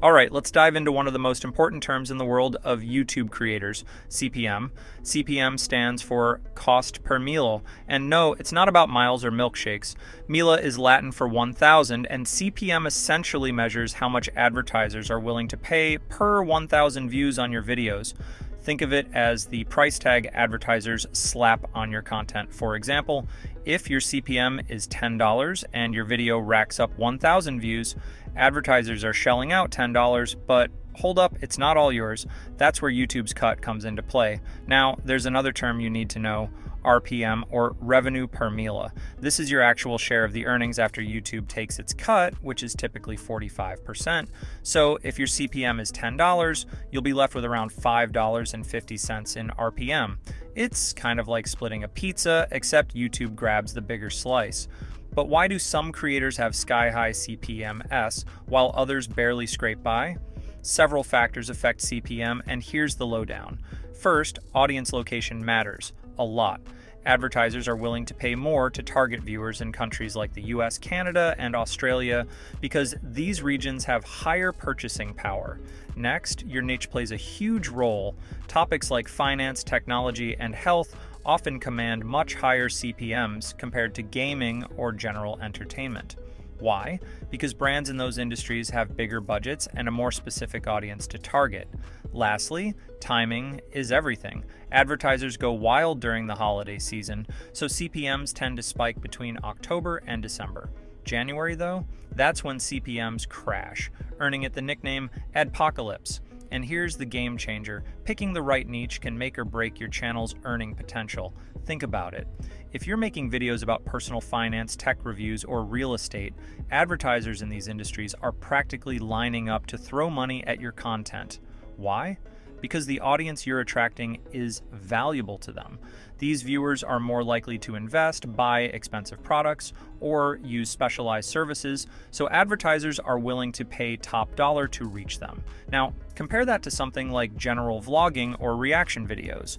All right, let's dive into one of the most important terms in the world of YouTube creators, CPM. CPM stands for cost per mille. And no, it's not about miles or milkshakes. Mille is Latin for 1,000, and CPM essentially measures how much advertisers are willing to pay per 1,000 views on your videos. Think of it as the price tag advertisers slap on your content. For example, if your CPM is $10 and your video racks up 1,000 views, advertisers are shelling out $10, but hold up, it's not all yours. That's where YouTube's cut comes into play. Now, there's another term you need to know, RPM, or revenue per mille. This is your actual share of the earnings after YouTube takes its cut, which is typically 45%. So if your CPM is $10, you'll be left with around $5.50 in RPM. It's kind of like splitting a pizza, except YouTube grabs the bigger slice. But why do some creators have sky-high CPMs while others barely scrape by? Several factors affect CPM, and here's the lowdown. First, audience location matters a lot. Advertisers are willing to pay more to target viewers in countries like the US, Canada, and Australia because these regions have higher purchasing power. Next, your niche plays a huge role. Topics like finance, technology, and health often command much higher CPMs compared to gaming or general entertainment. Why? Because brands in those industries have bigger budgets and a more specific audience to target. Lastly, timing is everything. Advertisers go wild during the holiday season, so CPMs tend to spike between October and December. January, though, that's when CPMs crash, earning it the nickname Adpocalypse. And here's the game changer. Picking the right niche can make or break your channel's earning potential. Think about it. If you're making videos about personal finance, tech reviews, or real estate, advertisers in these industries are practically lining up to throw money at your content. Why? Because the audience you're attracting is valuable to them. These viewers are more likely to invest, buy expensive products, or use specialized services, so advertisers are willing to pay top dollar to reach them. Now, compare that to something like general vlogging or reaction videos.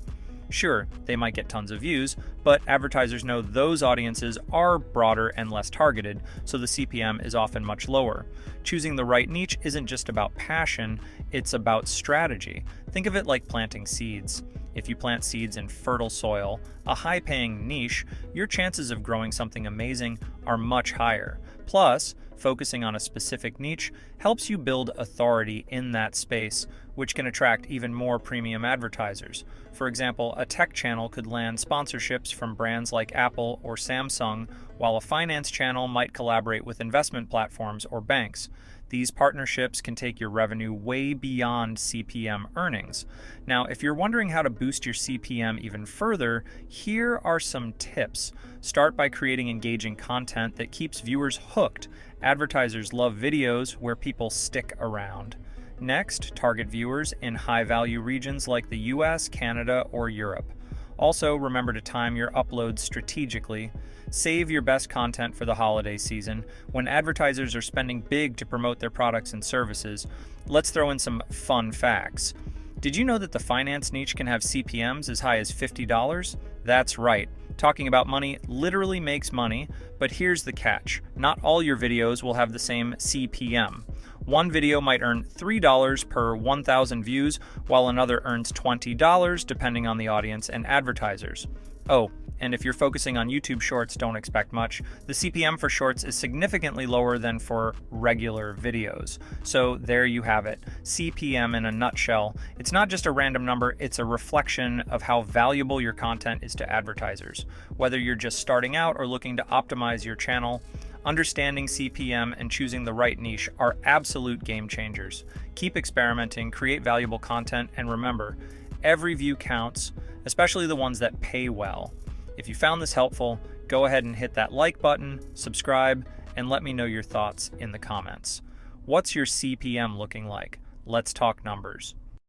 Sure, they might get tons of views, but advertisers know those audiences are broader and less targeted, so the CPM is often much lower. Choosing the right niche isn't just about passion, it's about strategy. Think of it like planting seeds. If you plant seeds in fertile soil, a high-paying niche, your chances of growing something amazing are much higher. Plus, focusing on a specific niche helps you build authority in that space, which can attract even more premium advertisers. For example, a tech channel could land sponsorships from brands like Apple or Samsung, while a finance channel might collaborate with investment platforms or banks. These partnerships can take your revenue way beyond CPM earnings. Now, if you're wondering how to boost your CPM even further, here are some tips. Start by creating engaging content that keeps viewers hooked. Advertisers love videos where people stick around. Next, target viewers in high-value regions like the US, Canada, or Europe. Also, remember to time your uploads strategically. Save your best content for the holiday season. When advertisers are spending big to promote their products and services, let's throw in some fun facts. Did you know that the finance niche can have CPMs as high as $50? That's right. Talking about money literally makes money, but here's the catch. Not all your videos will have the same CPM. One video might earn $3 per 1,000 views, while another earns $20 depending on the audience and advertisers. Oh, and if you're focusing on YouTube Shorts, don't expect much. The CPM for Shorts is significantly lower than for regular videos. So there you have it. CPM in a nutshell. It's not just a random number, it's a reflection of how valuable your content is to advertisers. Whether you're just starting out or looking to optimize your channel, understanding CPM and choosing the right niche are absolute game changers. Keep experimenting, create valuable content, and remember, every view counts, especially the ones that pay well. If you found this helpful, go ahead and hit that like button, subscribe, and let me know your thoughts in the comments. What's your CPM looking like? Let's talk numbers.